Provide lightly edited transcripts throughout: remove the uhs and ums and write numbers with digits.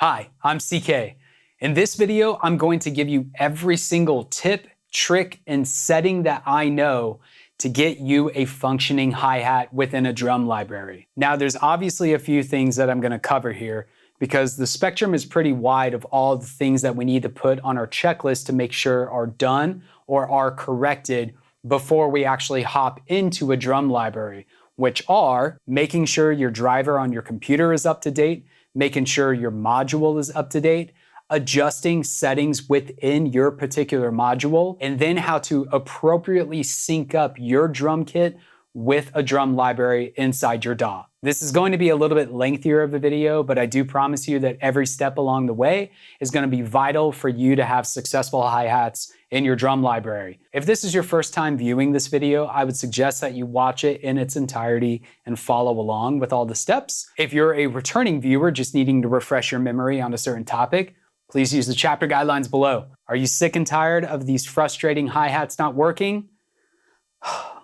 Hi, I'm CK. In this video, I'm going to give you every single tip, trick, and setting that I know to get you a functioning hi-hat within a drum library. Now, there's obviously a few things that I'm going to cover here because the spectrum is pretty wide of all the things that we need to put on our checklist to make sure are done or are corrected before we actually hop into a drum library, which are making sure your driver on your computer is up to date, making sure your module is up to date, adjusting settings within your particular module, and then how to appropriately sync up your drum kit with a drum library inside your DAW. This is going to be a little bit lengthier of a video, but I do promise you that every step along the way is going to be vital for you to have successful hi-hats in your drum library. If this is your first time viewing this video, I would suggest that you watch it in its entirety and follow along with all the steps. If you're a returning viewer just needing to refresh your memory on a certain topic, please use the chapter guidelines below. Are you sick and tired of these frustrating hi-hats not working?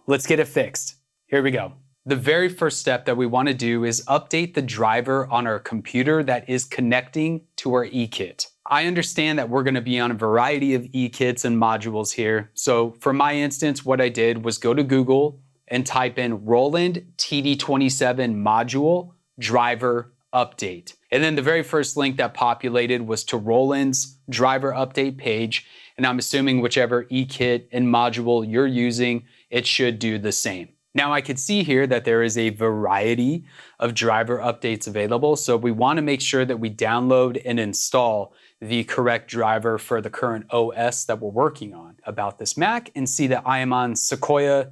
Let's get it fixed. Here we go. The very first step that we want to do is update the driver on our computer that is connecting to our eKit. I understand that we're going to be on a variety of eKits and modules here. So for my instance, what I did was go to Google and type in Roland TD27 module driver update. And then the very first link that populated was to Roland's driver update page. And I'm assuming whichever eKit and module you're using, it should do the same. Now I could see here that there is a variety of driver updates available. So we want to make sure that we download and install the correct driver for the current OS that we're working on about this Mac and see that I am on Sequoia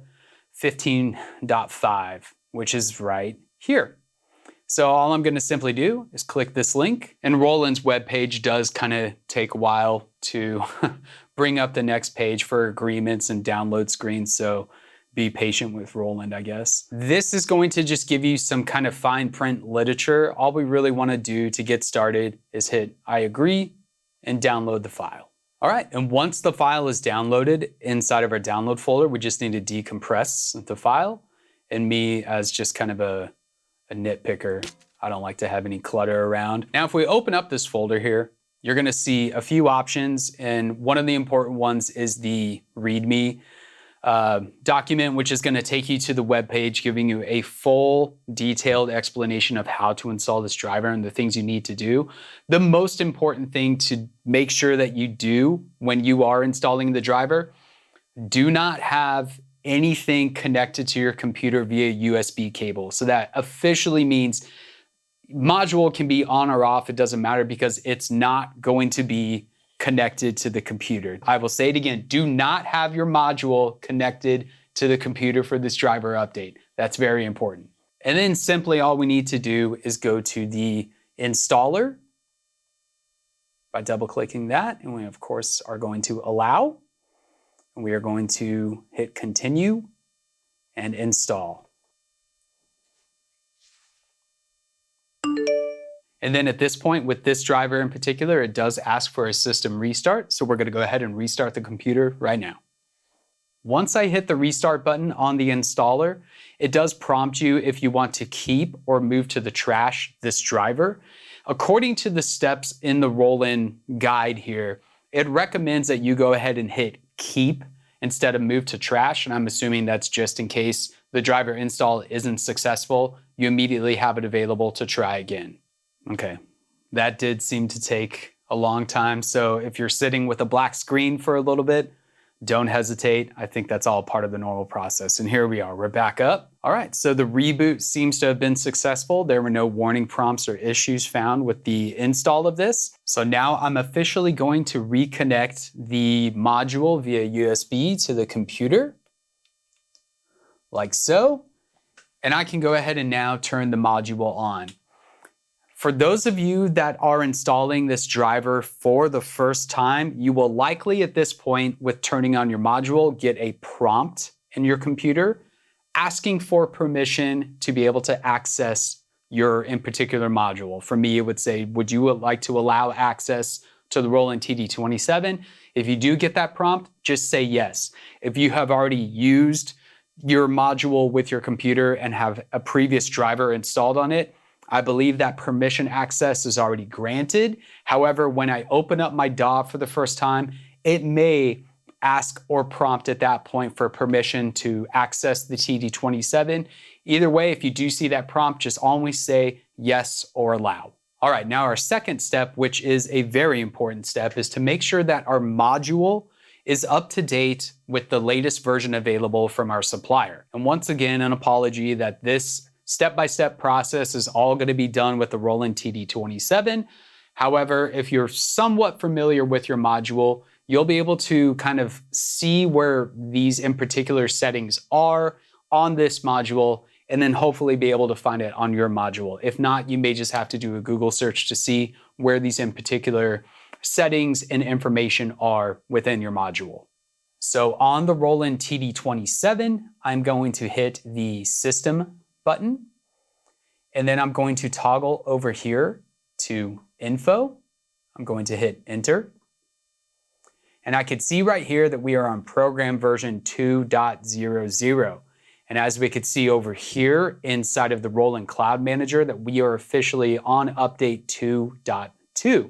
15.5, which is right here. So all I'm going to simply do is click this link, and Roland's webpage does kind of take a while to bring up the next page for agreements and download screens. So be patient with Roland, I guess. This is going to just give you some kind of fine print literature. All we really want to do to get started is hit I agree and download the file. All right, and once the file is downloaded inside of our download folder, we just need to decompress the file. And me, as just kind of a nitpicker, I don't like to have any clutter around. Now, if we open up this folder here, you're gonna see a few options, and one of the important ones is the README document, which is gonna take you to the web page, giving you a full detailed explanation of how to install this driver and the things you need to do. The most important thing to make sure that you do when you are installing the driver, do not have anything connected to your computer via USB cable. So that officially means module can be on or off, it doesn't matter, because it's not going to be connected to the computer. I will say it again, do not have your module connected to the computer for this driver update. That's very important. And then simply all we need to do is go to the installer by double clicking that, and we of course are going to allow. We are going to hit continue and install. And then at this point, with this driver in particular, it does ask for a system restart. So we're going to go ahead and restart the computer right now. Once I hit the restart button on the installer, it does prompt you if you want to keep or move to the trash this driver. According to the steps in the Roland guide here, it recommends that you go ahead and hit keep instead of move to trash. And I'm assuming that's just in case the driver install isn't successful, you immediately have it available to try again. Okay, that did seem to take a long time. So if you're sitting with a black screen for a little bit, don't hesitate. I think that's all part of the normal process. And here we are, we're back up. All right, so the reboot seems to have been successful. There were no warning prompts or issues found with the install of this. So now I'm officially going to reconnect the module via USB to the computer, like so. And I can go ahead and now turn the module on. For those of you that are installing this driver for the first time, you will likely at this point with turning on your module get a prompt in your computer asking for permission to be able to access your in particular module. For me, it would say, would you like to allow access to the Roland TD27? If you do get that prompt, just say yes. If you have already used your module with your computer and have a previous driver installed on it, I believe that permission access is already granted. However, when I open up my DAW for the first time, it may ask or prompt at that point for permission to access the TD27. Either way, if you do see that prompt, just always say yes or allow. All right, now our second step, which is a very important step, is to make sure that our module is up to date with the latest version available from our supplier. And once again, an apology that this step-by-step process is all going to be done with the Roland TD27. However, if you're somewhat familiar with your module, you'll be able to kind of see where these in particular settings are on this module, and then hopefully be able to find it on your module. If not, you may just have to do a Google search to see where these in particular settings and information are within your module. So on the Roland TD27, I'm going to hit the System button, and then I'm going to toggle over here to Info. I'm going to hit Enter. And I can see right here that we are on program version 2.00. And as we could see over here inside of the Roland Cloud Manager, that we are officially on update 2.2.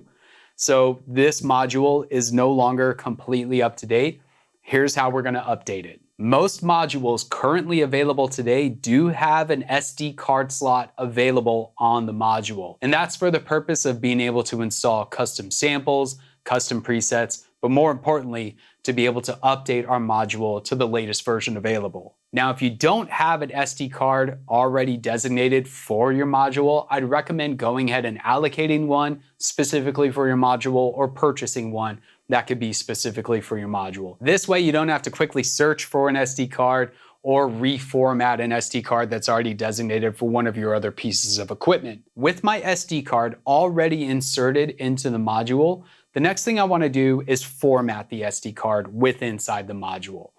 So this module is no longer completely up to date. Here's how we're going to update it. Most modules currently available today do have an SD card slot available on the module. And that's for the purpose of being able to install custom samples, custom presets, but more importantly, to be able to update our module to the latest version available. Now, if you don't have an SD card already designated for your module, I'd recommend going ahead and allocating one specifically for your module or purchasing one that could be specifically for your module. This way, you don't have to quickly search for an SD card or reformat an SD card that's already designated for one of your other pieces of equipment. With my SD card already inserted into the module, the next thing I want to do is format the SD card inside the module.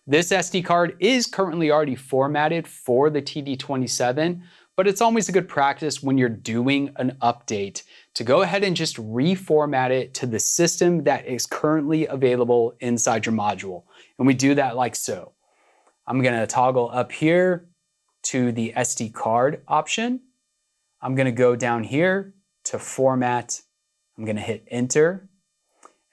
This SD card is currently already formatted for the TD27, but it's always a good practice when you're doing an update to go ahead and just reformat it to the system that is currently available inside your module. And we do that like so. I'm going to toggle up here to the SD card option. I'm going to go down here to Format. I'm going to hit Enter.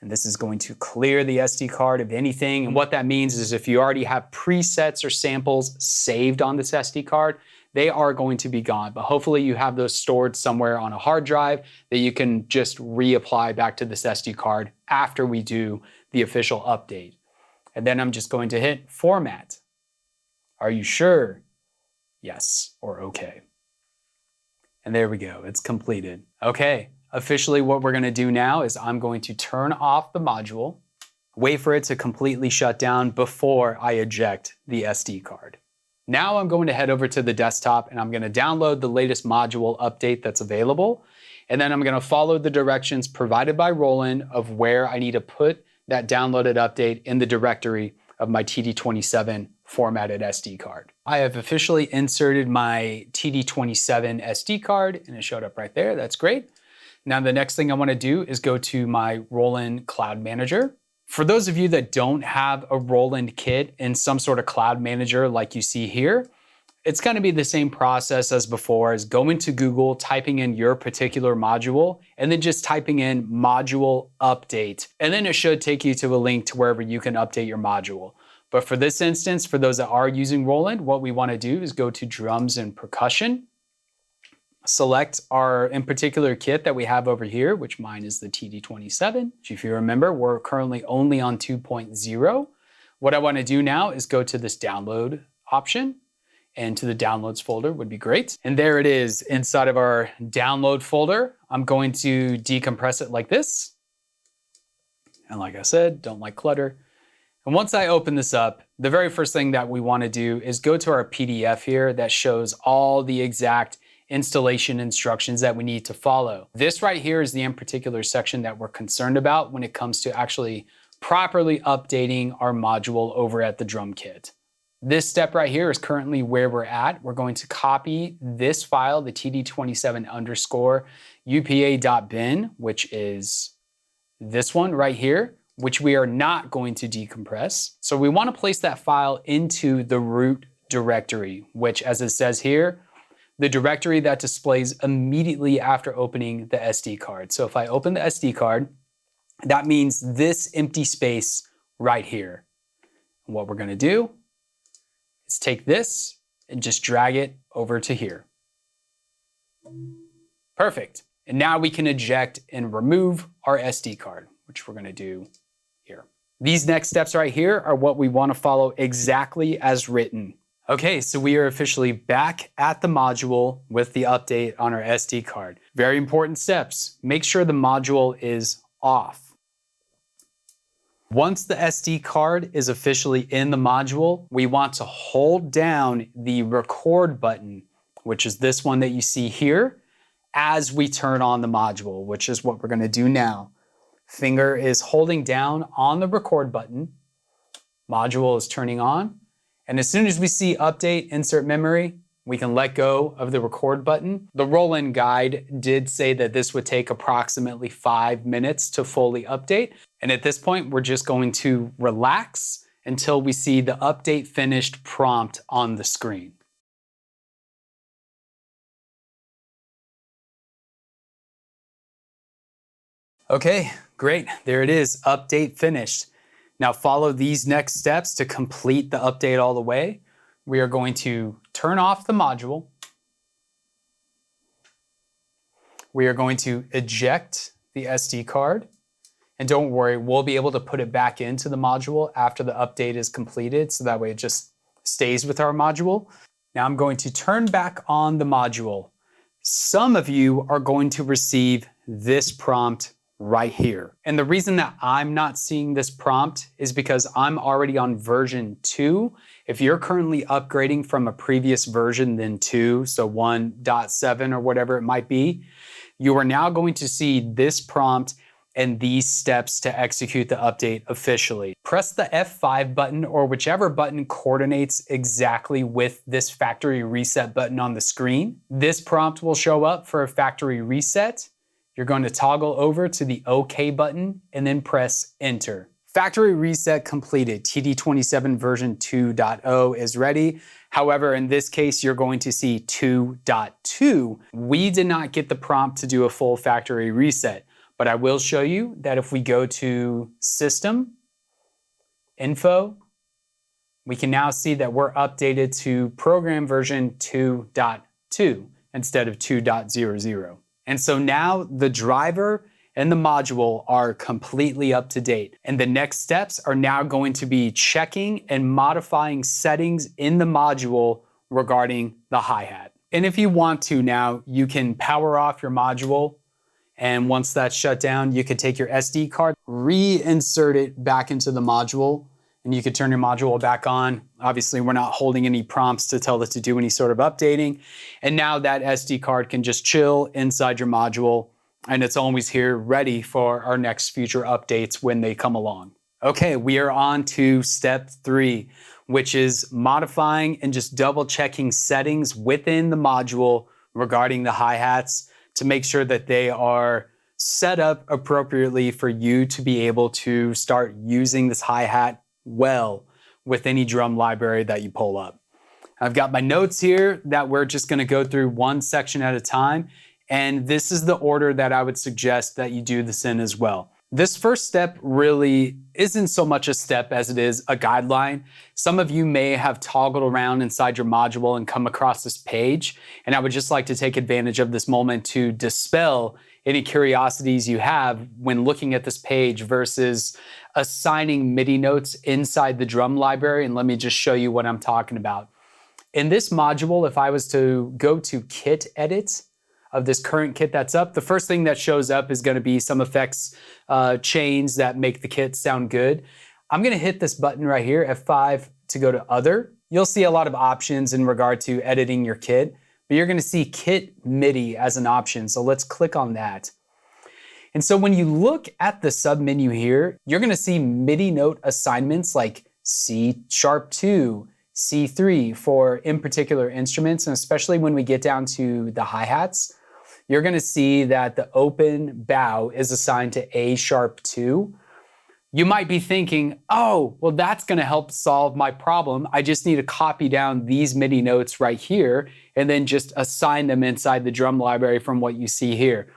And this is going to clear the SD card of anything. And what that means is if you already have presets or samples saved on this SD card, they are going to be gone. But hopefully you have those stored somewhere on a hard drive that you can just reapply back to this SD card after we do the official update. And then I'm just going to hit Format. Are you sure? Yes or okay. And there we go, it's completed. Okay. Officially, what we're going to do now is I'm going to turn off the module, wait for it to completely shut down before I eject the SD card. Now I'm going to head over to the desktop and I'm going to download the latest module update that's available. And then I'm going to follow the directions provided by Roland of where I need to put that downloaded update in the directory of my TD27 formatted SD card. I have officially inserted my TD27 SD card and it showed up right there. That's great. Now, the next thing I want to do is go to my Roland Cloud Manager. For those of you that don't have a Roland kit in some sort of cloud manager like you see here, it's going to be the same process as before, as going to Google, typing in your particular module, and then just typing in module update. And then it should take you to a link to wherever you can update your module. But for this instance, for those that are using Roland, what we want to do is go to drums and percussion. Select our, in particular, kit that we have over here, which mine is the TD27. Which if you remember, we're currently only on 2.0. What I want to do now is go to this download option, and to the downloads folder would be great. And there it is inside of our download folder. I'm going to decompress it like this. And like I said, don't like clutter. And once I open this up, the very first thing that we want to do is go to our PDF here that shows all the exact installation instructions that we need to follow. This right here is the in particular section that we're concerned about when it comes to actually properly updating our module over at the drum kit. This step right here is currently where we're at. We're going to copy this file, the td27_upa.bin, which is this one right here, which we are not going to decompress. So we want to place that file into the root directory, which, as it says here, the directory that displays immediately after opening the SD card. So if I open the SD card, that means this empty space right here. And what we're gonna do is take this and just drag it over to here. Perfect. And now we can eject and remove our SD card, which we're gonna do here. These next steps right here are what we wanna follow exactly as written. Okay, so we are officially back at the module with the update on our SD card. Very important steps. Make sure the module is off. Once the SD card is officially in the module, we want to hold down the record button, which is this one that you see here, as we turn on the module, which is what we're gonna do now. Finger is holding down on the record button. Module is turning on. And as soon as we see update, insert memory, we can let go of the record button. The roll-in guide did say that this would take approximately 5 minutes to fully update. And at this point, we're just going to relax until we see the update finished prompt on the screen. Okay, great. There it is, update finished. Now follow these next steps to complete the update all the way. We are going to turn off the module. We are going to eject the SD card. And don't worry, we'll be able to put it back into the module after the update is completed, so that way it just stays with our module. Now I'm going to turn back on the module. Some of you are going to receive this prompt right here. And the reason that I'm not seeing this prompt is because I'm already on version 2. If you're currently upgrading from a previous version than 2, so 1.7 or whatever it might be, you are now going to see this prompt and these steps to execute the update officially. Press the F5 button or whichever button coordinates exactly with this factory reset button on the screen. This prompt will show up for a factory reset. You're going to toggle over to the OK button and then press Enter. Factory reset completed. TD27 version 2.0 is ready. However, in this case, you're going to see 2.2. We did not get the prompt to do a full factory reset, but I will show you that if we go to System, Info, we can now see that we're updated to program version 2.2 instead of 2.00. And so now the driver and the module are completely up to date. And the next steps are now going to be checking and modifying settings in the module regarding the hi-hat. And if you want to now, you can power off your module. And once that's shut down, you could take your SD card, reinsert it back into the module, and you could turn your module back on. Obviously, we're not holding any prompts to tell it to do any sort of updating. And now that SD card can just chill inside your module, and it's always here ready for our next future updates when they come along. Okay, we are on to step 3, which is modifying and just double checking settings within the module regarding the hi-hats to make sure that they are set up appropriately for you to be able to start using this hi-hat well with any drum library that you pull up. I've got my notes here that we're just going to go through one section at a time, and this is the order that I would suggest that you do this in as well. This first step really isn't so much a step as it is a guideline. Some of you may have toggled around inside your module and come across this page, and I would just like to take advantage of this moment to dispel any curiosities you have when looking at this page versus assigning MIDI notes inside the drum library. And let me just show you what I'm talking about. In this module, if I was to go to Kit Edit of this current kit that's up, the first thing that shows up is going to be some effects chains that make the kit sound good. I'm going to hit this button right here, F5, to go to Other. You'll see a lot of options in regard to editing your kit, but you're going to see Kit MIDI as an option. So let's click on that. And so when you look at the submenu here, you're going to see MIDI note assignments like C#2, C3 for in particular instruments, and especially when we get down to the hi-hats, you're going to see that the open bow is assigned to A#2. You might be thinking, oh, well, that's gonna help solve my problem. I just need to copy down these MIDI notes right here and then just assign them inside the drum library from what you see here.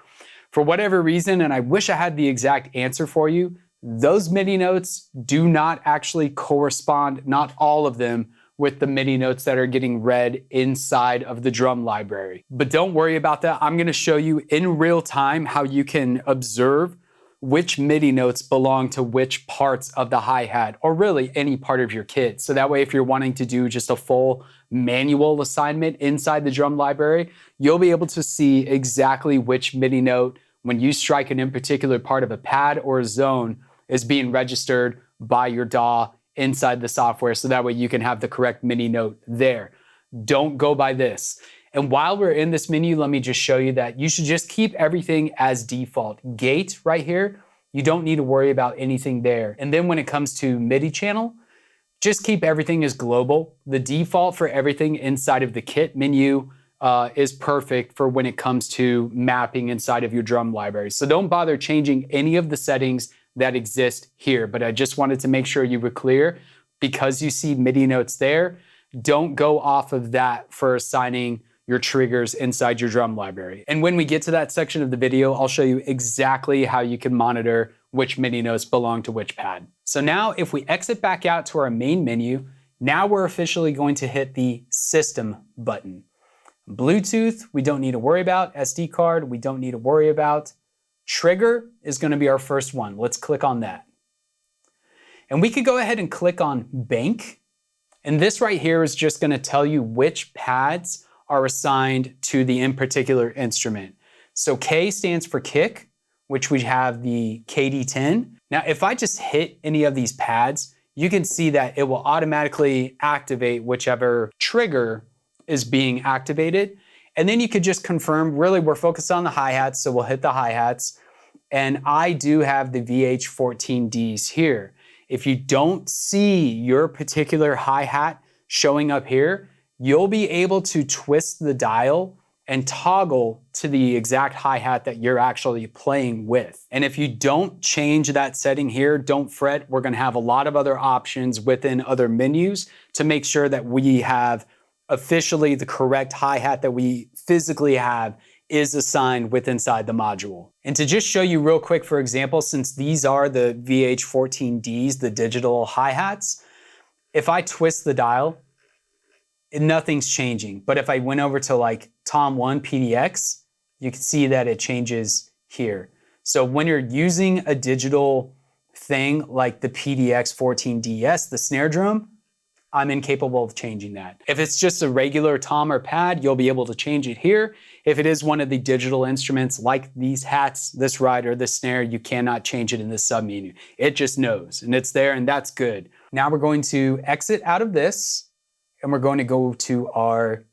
For whatever reason, and I wish I had the exact answer for you, those MIDI notes do not actually correspond, not all of them, with the MIDI notes that are getting read inside of the drum library. But don't worry about that. I'm gonna show you in real time how you can observe which MIDI notes belong to which parts of the hi-hat, or really any part of your kit. So that way, if you're wanting to do just a full manual assignment inside the drum library, you'll be able to see exactly which MIDI note, when you strike an in particular part of a pad or a zone, is being registered by your DAW inside the software, so that way you can have the correct MIDI note there. Don't go by this. And while we're in this menu, let me just show you that you should just keep everything as default. Gate right here, you don't need to worry about anything there. And then when it comes to MIDI channel, just keep everything as global. The default for everything inside of the kit menu is perfect for when it comes to mapping inside of your drum library. So don't bother changing any of the settings that exist here, but I just wanted to make sure you were clear. Because you see MIDI notes there, don't go off of that for assigning your triggers inside your drum library. And when we get to that section of the video, I'll show you exactly how you can monitor which MIDI notes belong to which pad. So now if we exit back out to our main menu, now we're officially going to hit the System button. Bluetooth, we don't need to worry about. SD card, we don't need to worry about. Trigger is going to be our first one. Let's click on that. And we could go ahead and click on Bank. And this right here is just going to tell you which pads are assigned to the in particular instrument. So K stands for kick, which we have the KD10. Now, if I just hit any of these pads, you can see that it will automatically activate whichever trigger is being activated. And then you could just confirm, really we're focused on the hi-hats, so we'll hit the hi-hats. And I do have the VH14Ds here. If you don't see your particular hi-hat showing up here, you'll be able to twist the dial and toggle to the exact hi-hat that you're actually playing with. And if you don't change that setting here, don't fret. We're gonna have a lot of other options within other menus to make sure that we have officially the correct hi-hat that we physically have is assigned with inside the module. And to just show you real quick, for example, since these are the VH14Ds, the digital hi-hats, if I twist the dial, nothing's changing. But if I went over to like Tom 1 PDX, you can see that it changes here. So when you're using a digital thing like the PDX 14DS, the snare drum, I'm incapable of changing that. If it's just a regular tom or pad, you'll be able to change it here. If it is one of the digital instruments like these hats, this ride, or this snare, you cannot change it in this submenu. It just knows, and it's there, and that's good. Now we're going to exit out of this, and we're going to go to our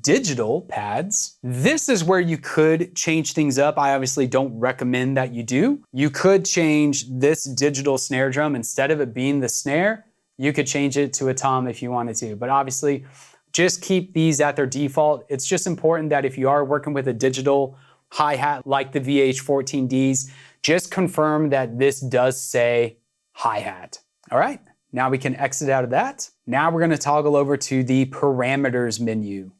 digital pads. This is where you could change things up. I obviously don't recommend that you do. You could change this digital snare drum, instead of it being the snare, you could change it to a tom if you wanted to, but obviously just keep these at their default. It's just important that if you are working with a digital hi-hat like the VH14Ds, just confirm that this does say hi-hat. All right, now we can exit out of that. Now we're gonna toggle over to the parameters menu.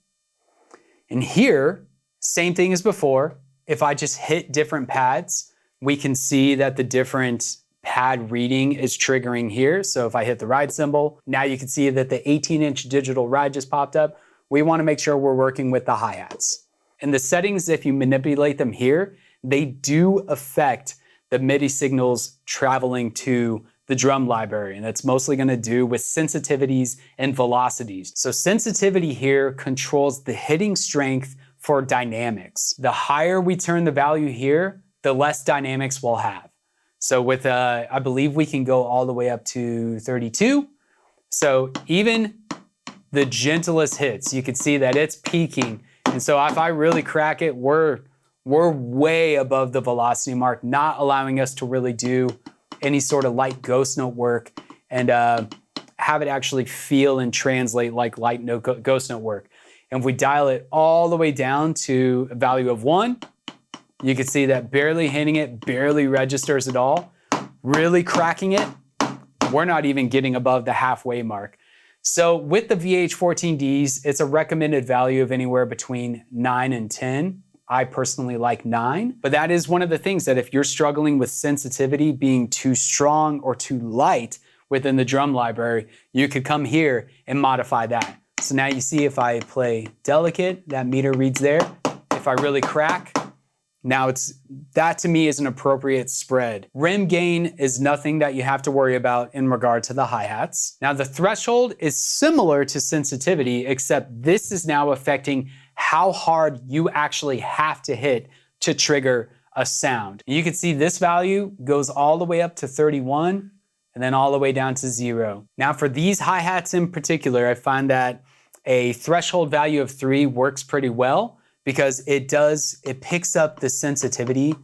And here, same thing as before. If I just hit different pads, we can see that the different pad reading is triggering here. So if I hit the ride symbol, now you can see that the 18-inch digital ride just popped up. We want to make sure we're working with the hi-hats. And the settings, if you manipulate them here, they do affect the MIDI signals traveling to the drum library. And that's mostly going to do with sensitivities and velocities. So sensitivity here controls the hitting strength for dynamics. The higher we turn the value here, the less dynamics we'll have. So with, I believe we can go all the way up to 32. So even the gentlest hits, you can see that it's peaking. And so if I really crack it, we're way above the velocity mark, not allowing us to really do any sort of light ghost note work and have it actually feel and translate like light note ghost note work. And if we dial it all the way down to a value of 1, you can see that barely hitting it, barely registers at all. really cracking it, we're not even getting above the halfway mark. So with the VH14Ds, it's a recommended value of anywhere between 9 and 10. I personally like 9, but that is one of the things that if you're struggling with sensitivity being too strong or too light within the drum library, you could come here and modify that. So now you see if I play delicate, that meter reads there. If I really crack, now that to me is an appropriate spread. Rim gain is nothing that you have to worry about in regard to the hi-hats. Now the threshold is similar to sensitivity, except this is now affecting how hard you actually have to hit to trigger a sound. And you can see this value goes all the way up to 31 and then all the way down to 0. Now for these hi-hats in particular, I find that a threshold value of 3 works pretty well because it picks up the sensitivity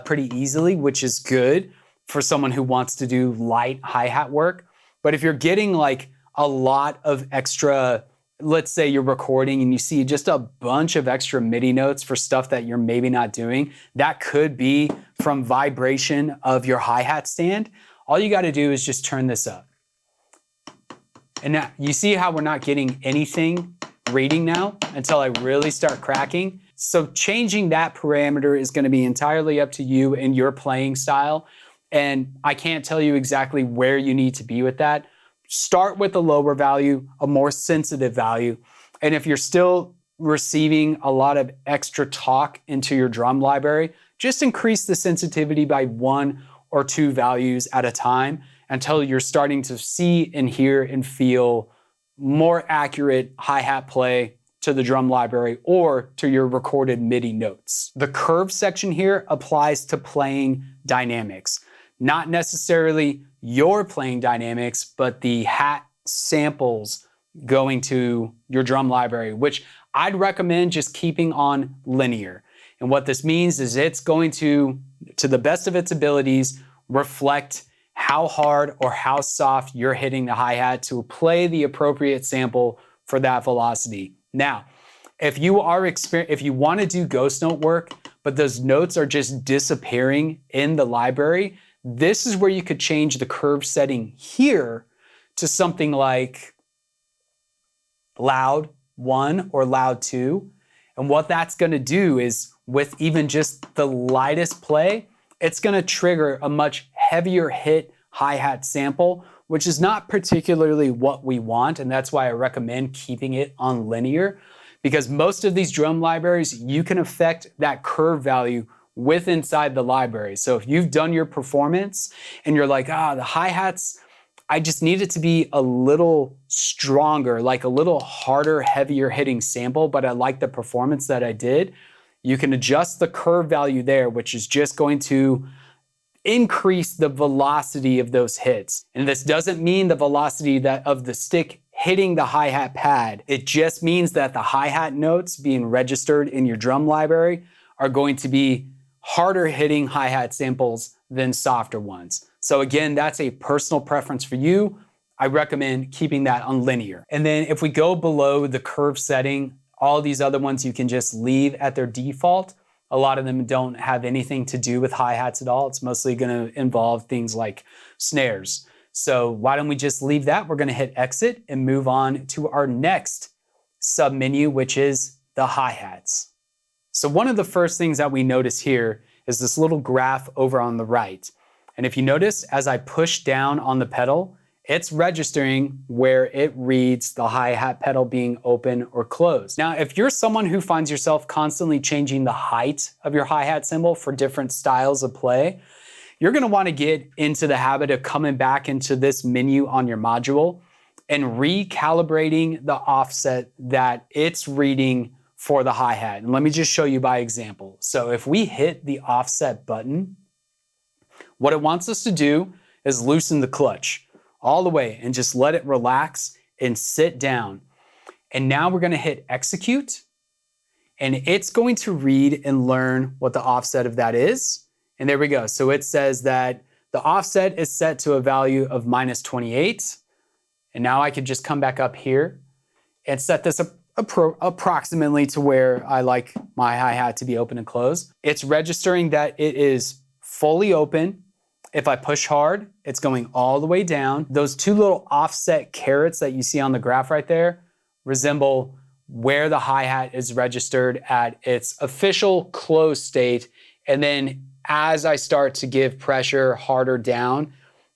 pretty easily, which is good for someone who wants to do light hi-hat work. But if you're getting like a lot of extra, let's say you're recording and you see just a bunch of extra MIDI notes for stuff that you're maybe not doing, that could be from vibration of your hi-hat stand. All you gotta do is just turn this up. And now you see how we're not getting anything reading now until I really start cracking. So changing that parameter is gonna be entirely up to you and your playing style. And I can't tell you exactly where you need to be with that. Start with a lower value, a more sensitive value. And if you're still receiving a lot of extra talk into your drum library, just increase the sensitivity by 1 or 2 values at a time until you're starting to see and hear and feel more accurate hi-hat play to the drum library or to your recorded MIDI notes. The curve section here applies to playing dynamics, not necessarily your playing dynamics, but the hat samples going to your drum library, which I'd recommend just keeping on linear. And what this means is it's going to the best of its abilities, reflect how hard or how soft you're hitting the hi-hat to play the appropriate sample for that velocity. Now, if you want to do ghost note work, but those notes are just disappearing in the library, this is where you could change the curve setting here to something like loud 1 or loud 2. And what that's going to do is with even just the lightest play, it's going to trigger a much heavier hit hi-hat sample, which is not particularly what we want. And that's why I recommend keeping it on linear, because most of these drum libraries, you can affect that curve value with inside the library. So if you've done your performance and you're like, the hi-hats, I just need it to be a little stronger, like a little harder, heavier hitting sample, but I like the performance that I did, you can adjust the curve value there, which is just going to increase the velocity of those hits. And this doesn't mean the velocity of the stick hitting the hi-hat pad. It just means that the hi-hat notes being registered in your drum library are going to be harder hitting hi-hat samples than softer ones. So again, that's a personal preference for you. I recommend keeping that on linear. And then if we go below the curve setting, all these other ones you can just leave at their default. A lot of them don't have anything to do with hi-hats at all. It's mostly gonna involve things like snares. So why don't we just leave that? We're gonna hit exit and move on to our next submenu, which is the hi-hats. So one of the first things that we notice here is this little graph over on the right. And if you notice, as I push down on the pedal, it's registering where it reads the hi-hat pedal being open or closed. Now, if you're someone who finds yourself constantly changing the height of your hi-hat cymbal for different styles of play, you're gonna wanna get into the habit of coming back into this menu on your module and recalibrating the offset that it's reading for the hi-hat. And let me just show you by example. So if we hit the offset button, what it wants us to do is loosen the clutch all the way and just let it relax and sit down. And now we're gonna hit execute, and it's going to read and learn what the offset of that is. And there we go. So it says that the offset is set to a value of -28. And now I could just come back up here and set this approximately to where I like my hi-hat to be open and closed. It's registering that it is fully open If I push hard, it's going all the way down. Those two little offset carets that you see on the graph right there resemble where the hi-hat is registered at its official closed state. And then as I start to give pressure harder down,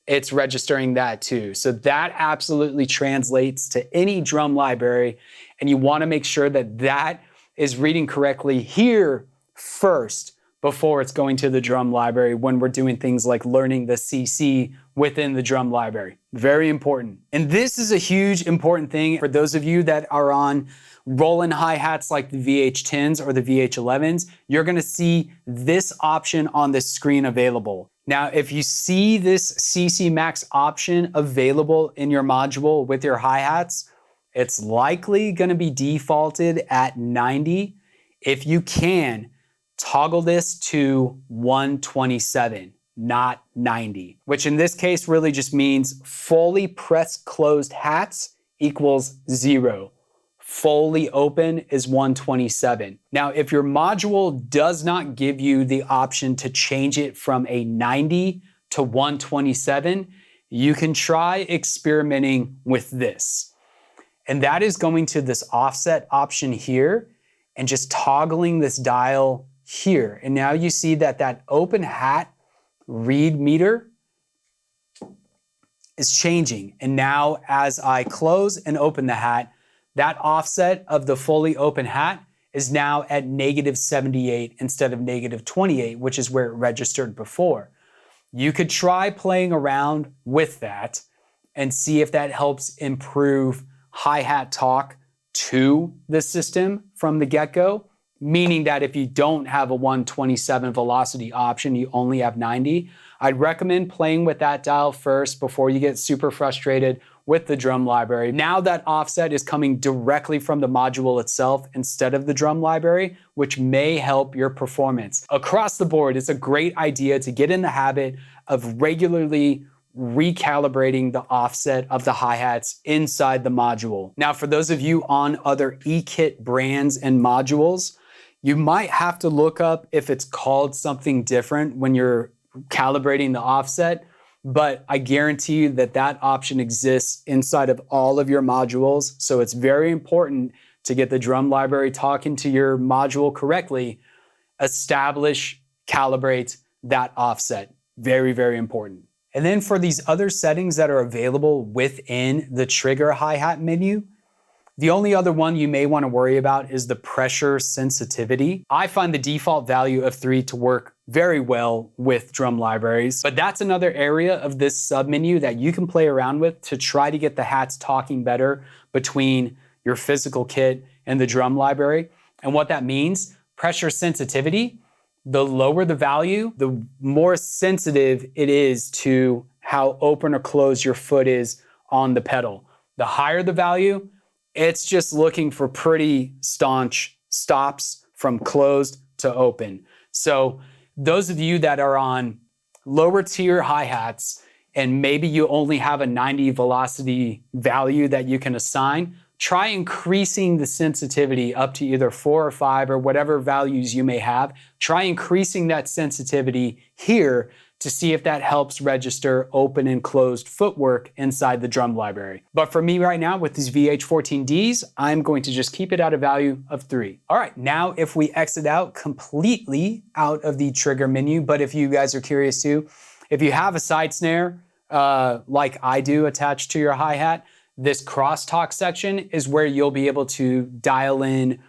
it's registering that too. So that absolutely translates to any drum library. And you want to make sure that that is reading correctly here first before it's going to the drum library when we're doing things like learning the CC within the drum library. Very important. And this is a huge important thing for those of you that are on roll-in hi-hats like the VH10s or the VH11s. You're gonna see this option on the screen available. Now, if you see this CC Max option available in your module with your hi-hats, it's likely gonna be defaulted at 90. If you can, toggle this to 127, not 90, which in this case really just means fully press closed hats equals 0. Fully open is 127. Now, if your module does not give you the option to change it from a 90 to 127, you can try experimenting with this. And that is going to this offset option here and just toggling this dial here. And now you see that that open hat read meter is changing. And now as I close and open the hat, that offset of the fully open hat is now at -78 instead of -28, which is where it registered before. You could try playing around with that and see if that helps improve hi-hat talk to the system from the get-go, meaning that if you don't have a 127 velocity option, you only have 90. I'd recommend playing with that dial first before you get super frustrated with the drum library. Now that offset is coming directly from the module itself instead of the drum library, which may help your performance. Across the board, it's a great idea to get in the habit of regularly recalibrating the offset of the hi-hats inside the module. Now, for those of you on other e-kit brands and modules, you might have to look up if it's called something different when you're calibrating the offset, but I guarantee you that that option exists inside of all of your modules. So it's very important to get the drum library talking to your module correctly, establish, calibrate that offset. Very, very important. And then for these other settings that are available within the trigger hi-hat menu, the only other one you may want to worry about is the pressure sensitivity. I find the default value of 3 to work very well with drum libraries, but that's another area of this submenu that you can play around with to try to get the hats talking better between your physical kit and the drum library. And what that means, pressure sensitivity, the lower the value, the more sensitive it is to how open or closed your foot is on the pedal. The higher the value, it's just looking for pretty staunch stops from closed to open. So those of you that are on lower tier hi-hats and maybe you only have a 90 velocity value that you can assign, try increasing the sensitivity up to either 4 or 5 or whatever values you may have. Try increasing that sensitivity here to see if that helps register open and closed footwork inside the drum library. But for me right now with these VH14Ds, I'm going to just keep it at a value of 3. All right, now if we exit out completely out of the trigger menu, but if you guys are curious too, if you have a side snare like I do attached to your hi-hat, this crosstalk section is where you'll be able to dial in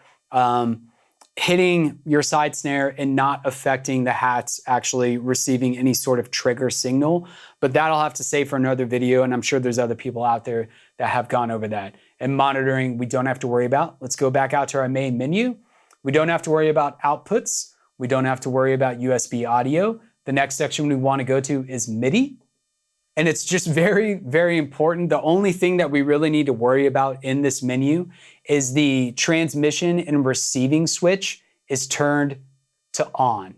hitting your side snare and not affecting the hats actually receiving any sort of trigger signal. But that I'll have to say for another video, and I'm sure there's other people out there that have gone over that. And monitoring, we don't have to worry about. Let's go back out to our main menu. We don't have to worry about outputs. We don't have to worry about USB audio. The next section we want to go to is MIDI. And it's just very, very important. The only thing that we really need to worry about in this menu is the transmission and receiving switch is turned to on.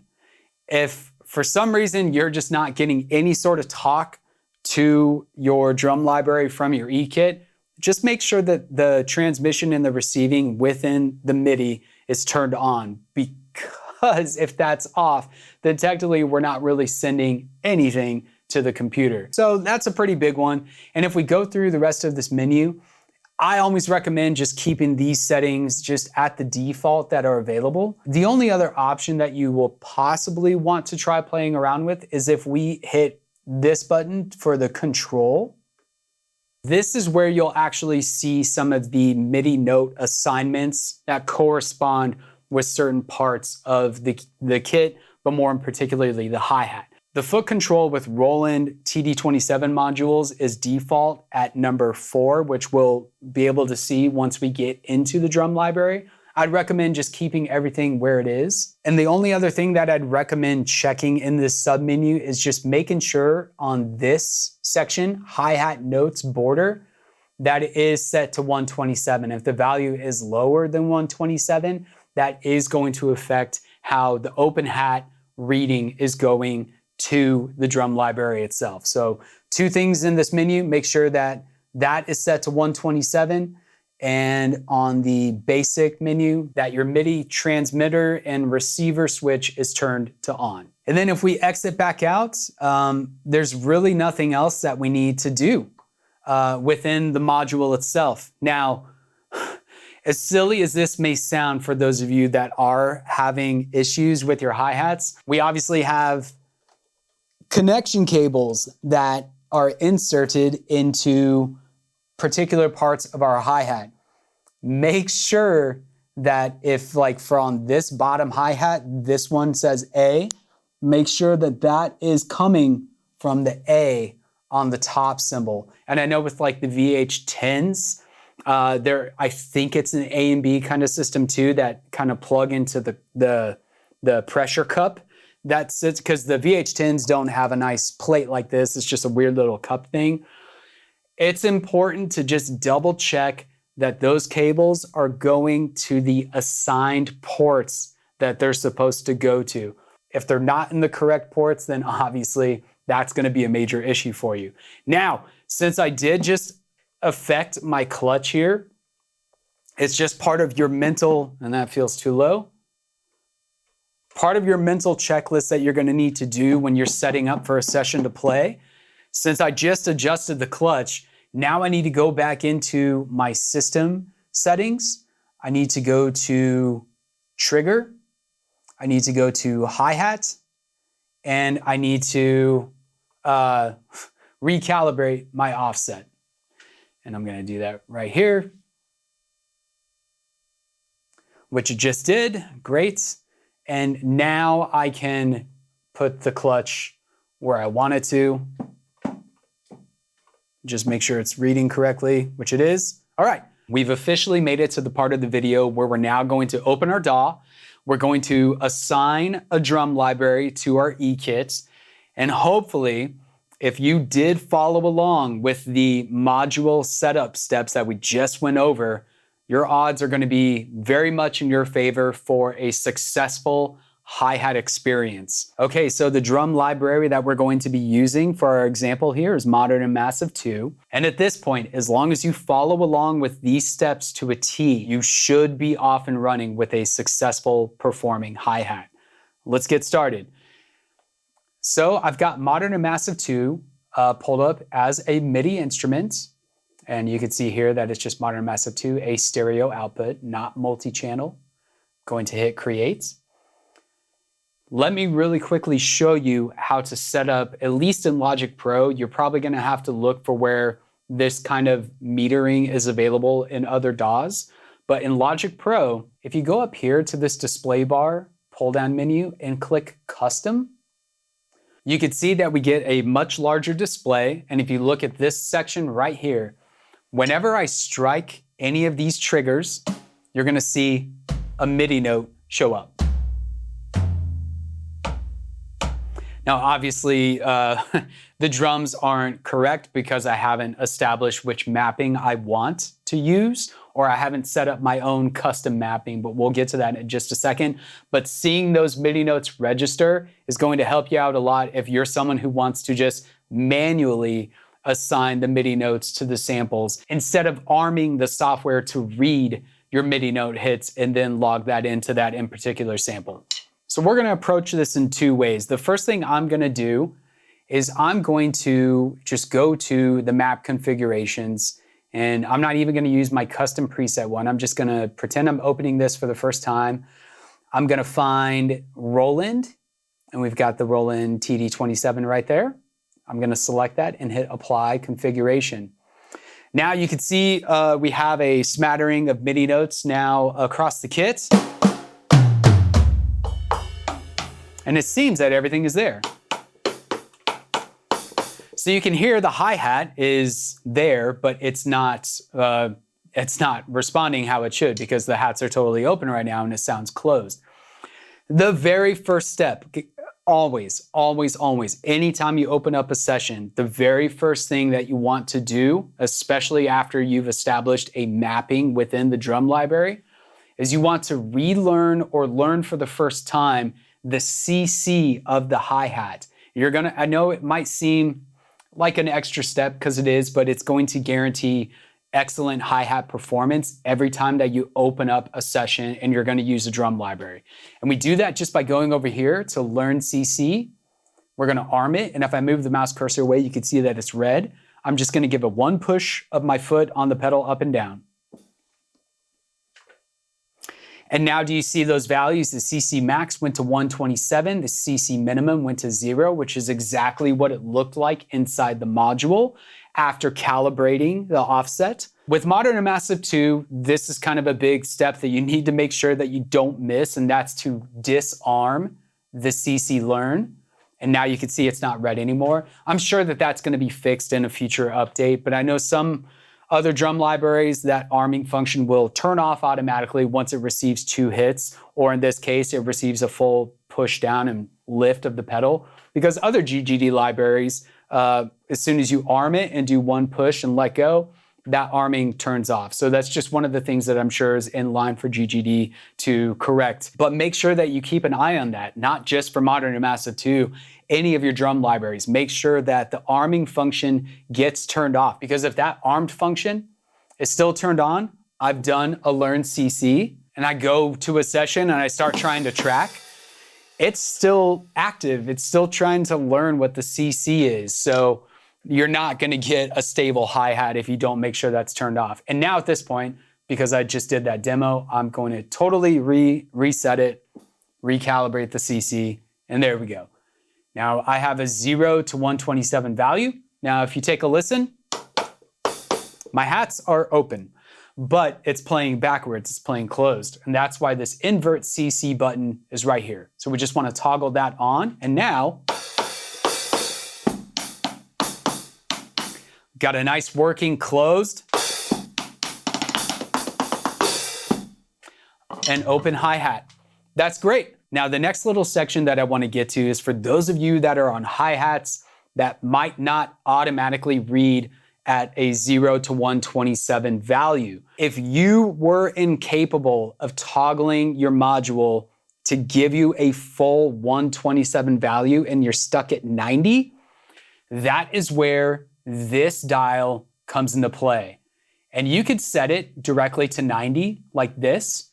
If for some reason you're just not getting any sort of talk to your drum library from your e-kit, just make sure that the transmission and the receiving within the MIDI is turned on, because if that's off, then technically we're not really sending anything to the computer. So that's a pretty big one. And if we go through the rest of this menu, I always recommend just keeping these settings just at the default that are available. The only other option that you will possibly want to try playing around with is if we hit this button for the control. This is where you'll actually see some of the MIDI note assignments that correspond with certain parts of the kit, but more in particularly the hi-hat. The foot control with Roland TD27 modules is default at number 4, which we'll be able to see once we get into the drum library. I'd recommend just keeping everything where it is. And the only other thing that I'd recommend checking in this submenu is just making sure on this section, hi-hat notes border, that it is set to 127. If the value is lower than 127, that is going to affect how the open hat reading is going to the drum library itself. So 2 things in this menu, make sure that that is set to 127, and on the basic menu that your MIDI transmitter and receiver switch is turned to on. And then if we exit back out, there's really nothing else that we need to do within the module itself. Now, as silly as this may sound for those of you that are having issues with your hi-hats, we obviously have connection cables that are inserted into particular parts of our hi-hat. Make sure that if, like, from this bottom hi-hat, this one says A, make sure that that is coming from the A on the top cymbal. And I know with like the VH10s, I think it's an A and B kind of system too that kind of plug into the pressure cup that sits, because the VH10s don't have a nice plate like this. It's just a weird little cup thing. It's important to just double check that those cables are going to the assigned ports that they're supposed to go to. If they're not in the correct ports, then obviously that's going to be a major issue for you. Now, since I did just affect my clutch here, it's just part of your mental, and that feels too low. Part of your mental checklist that you're going to need to do when you're setting up for a session to play. Since I just adjusted the clutch, now I need to go back into my system settings. I need to go to trigger. I need to go to hi-hat. And I need to recalibrate my offset. And I'm going to do that right here, which I just did. Great. And now I can put the clutch where I want it to. Just make sure it's reading correctly, which it is. All right, we've officially made it to the part of the video where we're now going to open our DAW. We're going to assign a drum library to our E-kits. And hopefully, if you did follow along with the module setup steps that we just went over, your odds are going to be very much in your favor for a successful hi-hat experience. Okay, so the drum library that we're going to be using for our example here is Modern and Massive 2. And at this point, as long as you follow along with these steps to a T, you should be off and running with a successful performing hi-hat. Let's get started. So I've got Modern and Massive 2 pulled up as a MIDI instrument. And you can see here that it's just Modern and Massive 2, a stereo output, not multi-channel. Going to hit Create. Let me really quickly show you how to set up, at least in Logic Pro. You're probably going to have to look for where this kind of metering is available in other DAWs. But in Logic Pro, if you go up here to this display bar pull-down menu and click Custom, you can see that we get a much larger display. And if you look at this section right here, whenever I strike any of these triggers, you're going to see a MIDI note show up. Now, obviously, the drums aren't correct because I haven't established which mapping I want to use, or I haven't set up my own custom mapping, but we'll get to that in just a second. But seeing those MIDI notes register is going to help you out a lot if you're someone who wants to just manually assign the MIDI notes to the samples instead of arming the software to read your MIDI note hits and then log that into that in particular sample. So we're going to approach this in 2 ways. The first thing I'm going to do is I'm going to just go to the map configurations, and I'm not even going to use my custom preset one. I'm just going to pretend I'm opening this for the first time. I'm going to find Roland, and we've got the Roland TD27 right there. I'm going to select that and hit Apply Configuration. Now you can see we have a smattering of MIDI notes now across the kit. And it seems that everything is there. So you can hear the hi-hat is there, but it's not responding how it should because the hats are totally open right now and it sounds closed. The very first step, always, always, always, anytime you open up a session, the very first thing that you want to do, especially after you've established a mapping within the drum library, is you want to relearn or learn for the first time the CC of the hi-hat. I know it might seem like an extra step because it is, but it's going to guarantee excellent hi-hat performance every time that you open up a session and you're going to use a drum library. And we do that just by going over here to learn CC. We're going to arm it. And if I move the mouse cursor away, you can see that it's red. I'm just going to give it one push of my foot on the pedal up and down. And now do you see those values? The CC max went to 127, the CC minimum went to 0, which is exactly what it looked like inside the module after calibrating the offset. With Modern and Massive 2, this is kind of a big step that you need to make sure that you don't miss, and that's to disarm the CC learn. And now you can see it's not red anymore. I'm sure that that's going to be fixed in a future update, but I know some other drum libraries, that arming function will turn off automatically once it receives 2 hits, or in this case, it receives a full push down and lift of the pedal. Because other GGD libraries, as soon as you arm it and do 1 push and let go, that arming turns off. So that's just one of the things that I'm sure is in line for GGD to correct. But make sure that you keep an eye on that, not just for Modern and Massive 2, any of your drum libraries. Make sure that the arming function gets turned off, because if that armed function is still turned on, I've done a learn CC and I go to a session and I start trying to track, it's still active. It's still trying to learn what the CC is. So you're not going to get a stable hi-hat if you don't make sure that's turned off. And now at this point, because I just did that demo, I'm going to totally reset it, recalibrate the CC, and there we go. Now I have a 0 to 127 value. Now if you take a listen, my hats are open, but it's playing backwards, it's playing closed. And that's why this invert CC button is right here. So we just want to toggle that on. And now, got a nice working closed and open hi-hat. That's great. Now the next little section that I want to get to is for those of you that are on hi-hats that might not automatically read at a 0 to 127 value. If you were incapable of toggling your module to give you a full 127 value and you're stuck at 90, that is where this dial comes into play. And you could set it directly to 90 like this,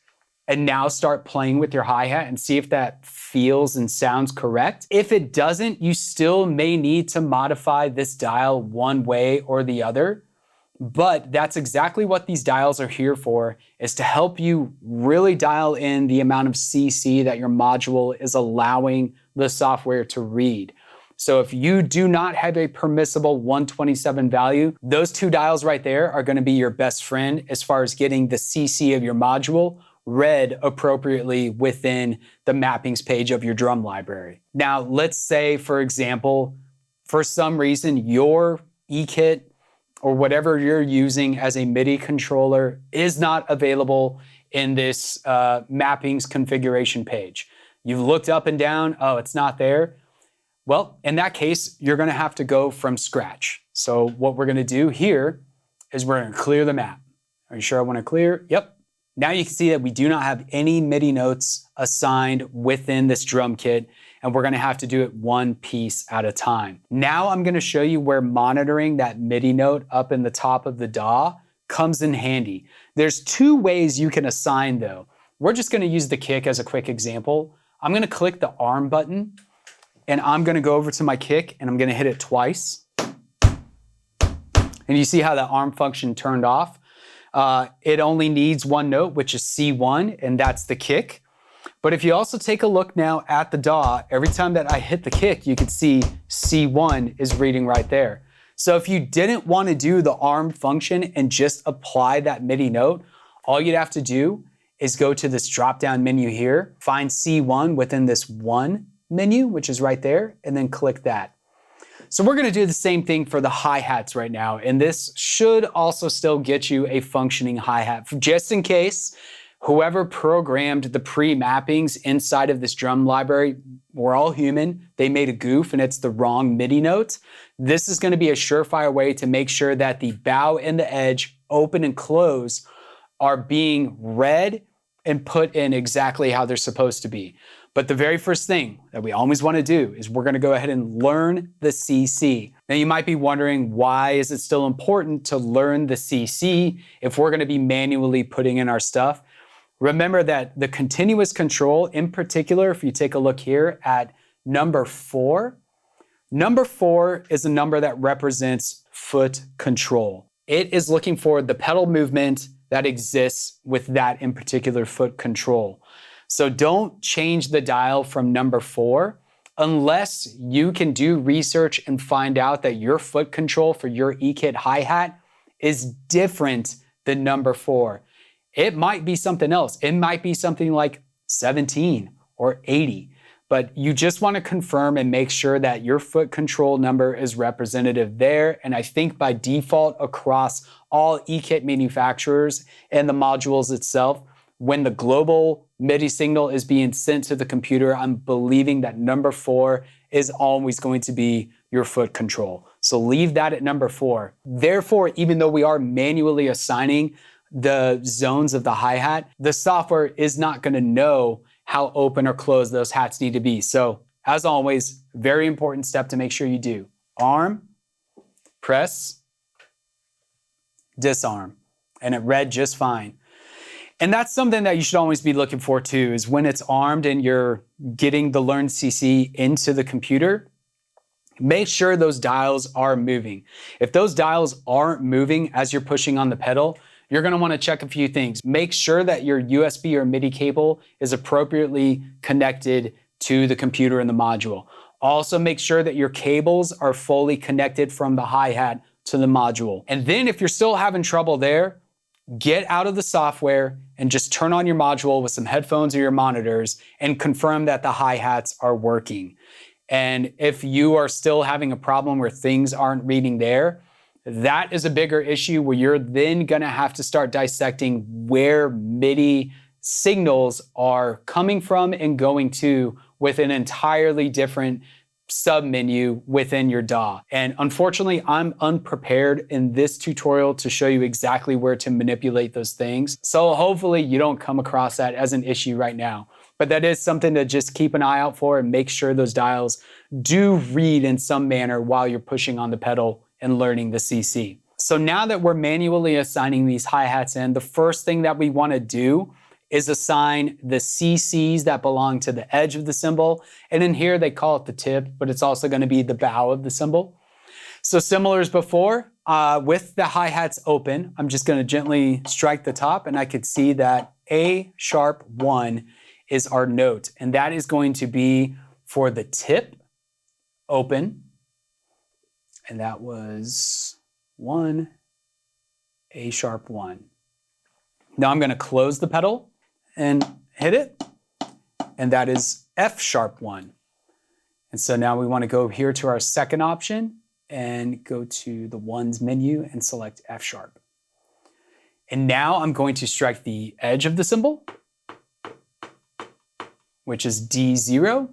and now start playing with your hi-hat and see if that feels and sounds correct. If it doesn't, you still may need to modify this dial one way or the other, but that's exactly what these dials are here for, is to help you really dial in the amount of CC that your module is allowing the software to read. So if you do not have a permissible 127 value, those 2 dials right there are going to be your best friend as far as getting the CC of your module read appropriately within the mappings page of your drum library. Now, let's say, for example, for some reason, your E-kit or whatever you're using as a MIDI controller is not available in this mappings configuration page. You've looked up and down, oh, it's not there. Well, in that case, you're going to have to go from scratch. So what we're going to do here is we're going to clear the map. Are you sure I want to clear? Yep. Now you can see that we do not have any MIDI notes assigned within this drum kit, and we're going to have to do it one piece at a time. Now I'm going to show you where monitoring that MIDI note up in the top of the DAW comes in handy. There's 2 ways you can assign though. We're just going to use the kick as a quick example. I'm going to click the arm button, and I'm gonna go over to my kick and I'm gonna hit it twice. And you see how that arm function turned off. It only needs one note, which is C1, and that's the kick. But if you also take a look now at the DAW, every time that I hit the kick, you can see C1 is reading right there. So if you didn't want to do the arm function and just apply that MIDI note, all you'd have to do is go to this drop-down menu here, find C1 within this one menu, which is right there, and then click that. So we're gonna do the same thing for the hi-hats right now, and this should also still get you a functioning hi-hat. Just in case whoever programmed the pre-mappings inside of this drum library, we're all human, they made a goof and it's the wrong MIDI note. This is gonna be a surefire way to make sure that the bow and the edge, open and close, are being read and put in exactly how they're supposed to be. But the very first thing that we always want to do is we're going to go ahead and learn the CC. Now you might be wondering, why is it still important to learn the CC if we're going to be manually putting in our stuff? Remember that the continuous control, in particular, if you take a look here at number 4 is a number that represents foot control. It is looking for the pedal movement that exists with that in particular foot control. So don't change the dial from number 4 unless you can do research and find out that your foot control for your E-kit hi-hat is different than number 4. It might be something else. It might be something like 17 or 80, but you just want to confirm and make sure that your foot control number is representative there. And I think by default across all E-kit manufacturers and the modules itself, when the global MIDI signal is being sent to the computer, I'm believing that number 4 is always going to be your foot control. So leave that at number 4. Therefore, even though we are manually assigning the zones of the hi-hat, the software is not going to know how open or closed those hats need to be. So as always, very important step to make sure you do. Arm, press, disarm, and it read just fine. And that's something that you should always be looking for too, is when it's armed and you're getting the learned CC into the computer, make sure those dials are moving. If those dials aren't moving as you're pushing on the pedal, you're gonna wanna check a few things. Make sure that your USB or MIDI cable is appropriately connected to the computer and the module. Also make sure that your cables are fully connected from the hi-hat to the module. And then if you're still having trouble there, get out of the software and just turn on your module with some headphones or your monitors and confirm that the hi-hats are working. And if you are still having a problem where things aren't reading there, that is a bigger issue where you're then gonna have to start dissecting where MIDI signals are coming from and going to with an entirely different sub-menu within your DAW. And unfortunately, I'm unprepared in this tutorial to show you exactly where to manipulate those things. So hopefully you don't come across that as an issue right now. But that is something to just keep an eye out for and make sure those dials do read in some manner while you're pushing on the pedal and learning the CC. So now that we're manually assigning these hi-hats in, the first thing that we want to do is assign the CCs that belong to the edge of the cymbal. And in here they call it the tip, but it's also going to be the bow of the cymbal. So similar as before, with the hi-hats open, I'm just going to gently strike the top and I could see that A#1 is our note. And that is going to be for the tip open. And that was 1, A#1. Now I'm going to close the pedal and hit it, and that is F#1. And so now we want to go here to our second option and go to the ones menu and select F#. And now I'm going to strike the edge of the cymbal, which is D0.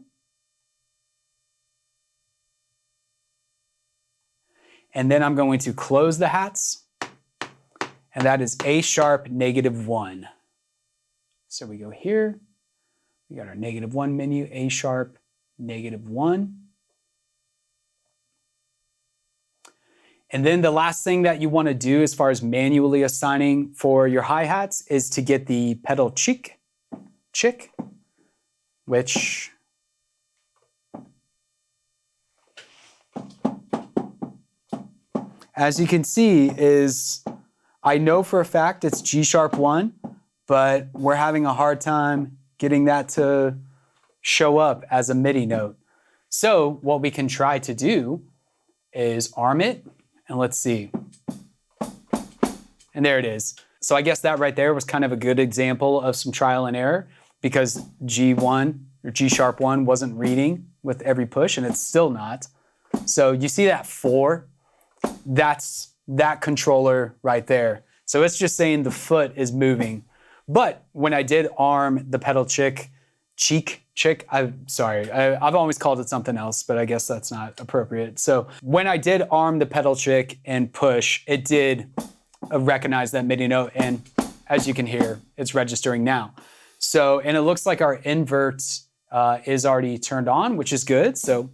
And then I'm going to close the hats, and that is A#-1. So we go here, we got our -1 menu, A#-1. And then the last thing that you want to do as far as manually assigning for your hi-hats is to get the pedal chick, which as you can see, is I know for a fact it's G sharp 1, but we're having a hard time getting that to show up as a MIDI note. So what we can try to do is arm it, and let's see. And there it is. So I guess that right there was kind of a good example of some trial and error, because G1 or G sharp 1 wasn't reading with every push, and it's still not. So you see that 4? That's that controller right there. So it's just saying the foot is moving. But when I did arm the pedal cheek, I've always called it something else, but I guess that's not appropriate. So when I did arm the pedal cheek and push, it did recognize that MIDI note, and as you can hear, it's registering now. So, and it looks like our invert is already turned on, which is good. So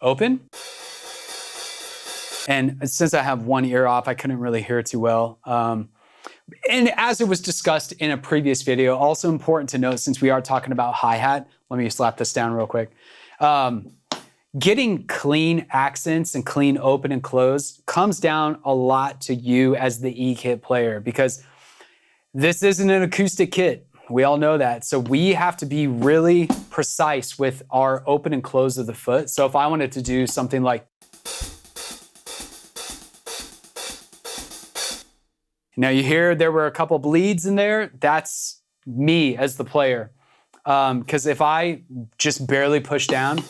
open. And since I have one ear off, I couldn't really hear too well. And as it was discussed in a previous video, also important to note, since we are talking about hi-hat, let me slap this down real quick. Getting clean accents and clean open and close comes down a lot to you as the E-kit player, because this isn't an acoustic kit. We all know that. So we have to be really precise with our open and close of the foot. So if I wanted to do something like, now you hear there were a couple bleeds in there, that's me as the player. Because if I just barely push down,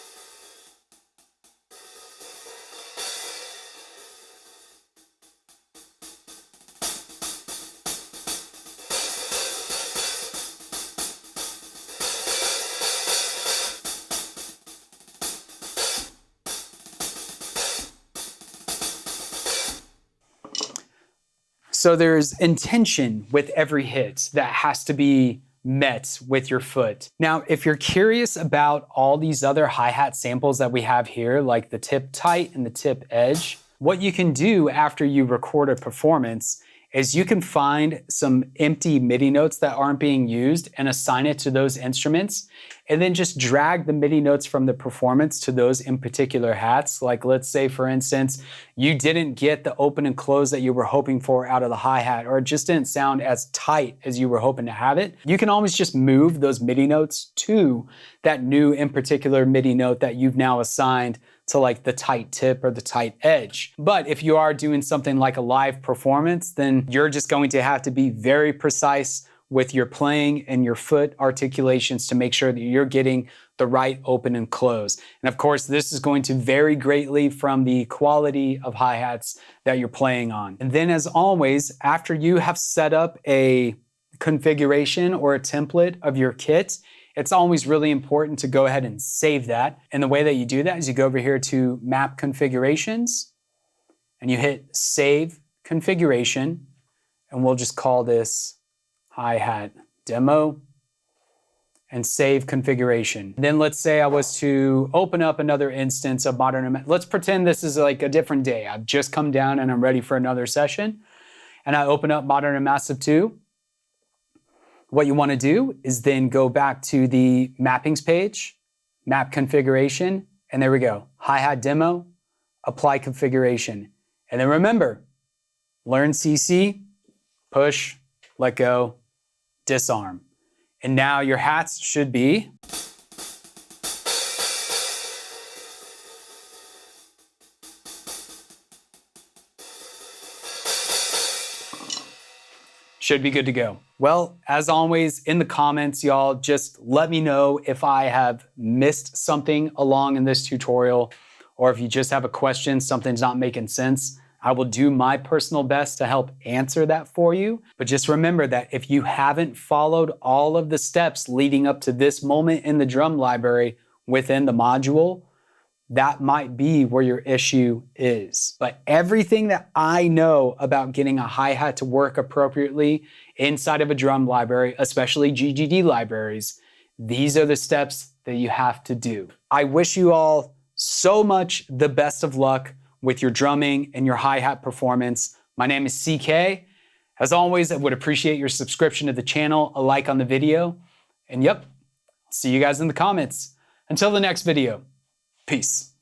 so there's intention with every hit that has to be met with your foot. Now, if you're curious about all these other hi-hat samples that we have here, like the tip tight and the tip edge, what you can do after you record a performance is you can find some empty MIDI notes that aren't being used and assign it to those instruments, and then just drag the MIDI notes from the performance to those in particular hats. Like, let's say, for instance, you didn't get the open and close that you were hoping for out of the hi-hat, or it just didn't sound as tight as you were hoping to have it. You can always just move those MIDI notes to that new in particular MIDI note that you've now assigned to like the tight tip or the tight edge. But if you are doing something like a live performance, then you're just going to have to be very precise with your playing and your foot articulations to make sure that you're getting the right open and close. And of course, this is going to vary greatly from the quality of hi-hats that you're playing on. And then as always, after you have set up a configuration or a template of your kit, it's always really important to go ahead and save that. And the way that you do that is you go over here to Map Configurations, and you hit Save Configuration, and we'll just call this hi-hat demo, and save configuration. Then let's say I was to open up another instance of Modern, let's pretend this is like a different day. I've just come down and I'm ready for another session, and I open up Modern and Massive 2. What you want to do is then go back to the mappings page, map configuration, and there we go. Hi-hat demo, apply configuration. And then remember, learn CC, push, let go, disarm. And now your hats should be good to go. Well, as always, in the comments, y'all, just let me know if I have missed something along in this tutorial, or if you just have a question, something's not making sense. I will do my personal best to help answer that for you. But just remember that if you haven't followed all of the steps leading up to this moment in the drum library within the module, that might be where your issue is. But everything that I know about getting a hi-hat to work appropriately inside of a drum library, especially GGD libraries, these are the steps that you have to do. I wish you all so much the best of luck with your drumming and your hi-hat performance. My name is CK. As always, I would appreciate your subscription to the channel, a like on the video, and yep, see you guys in the comments. Until the next video. Peace.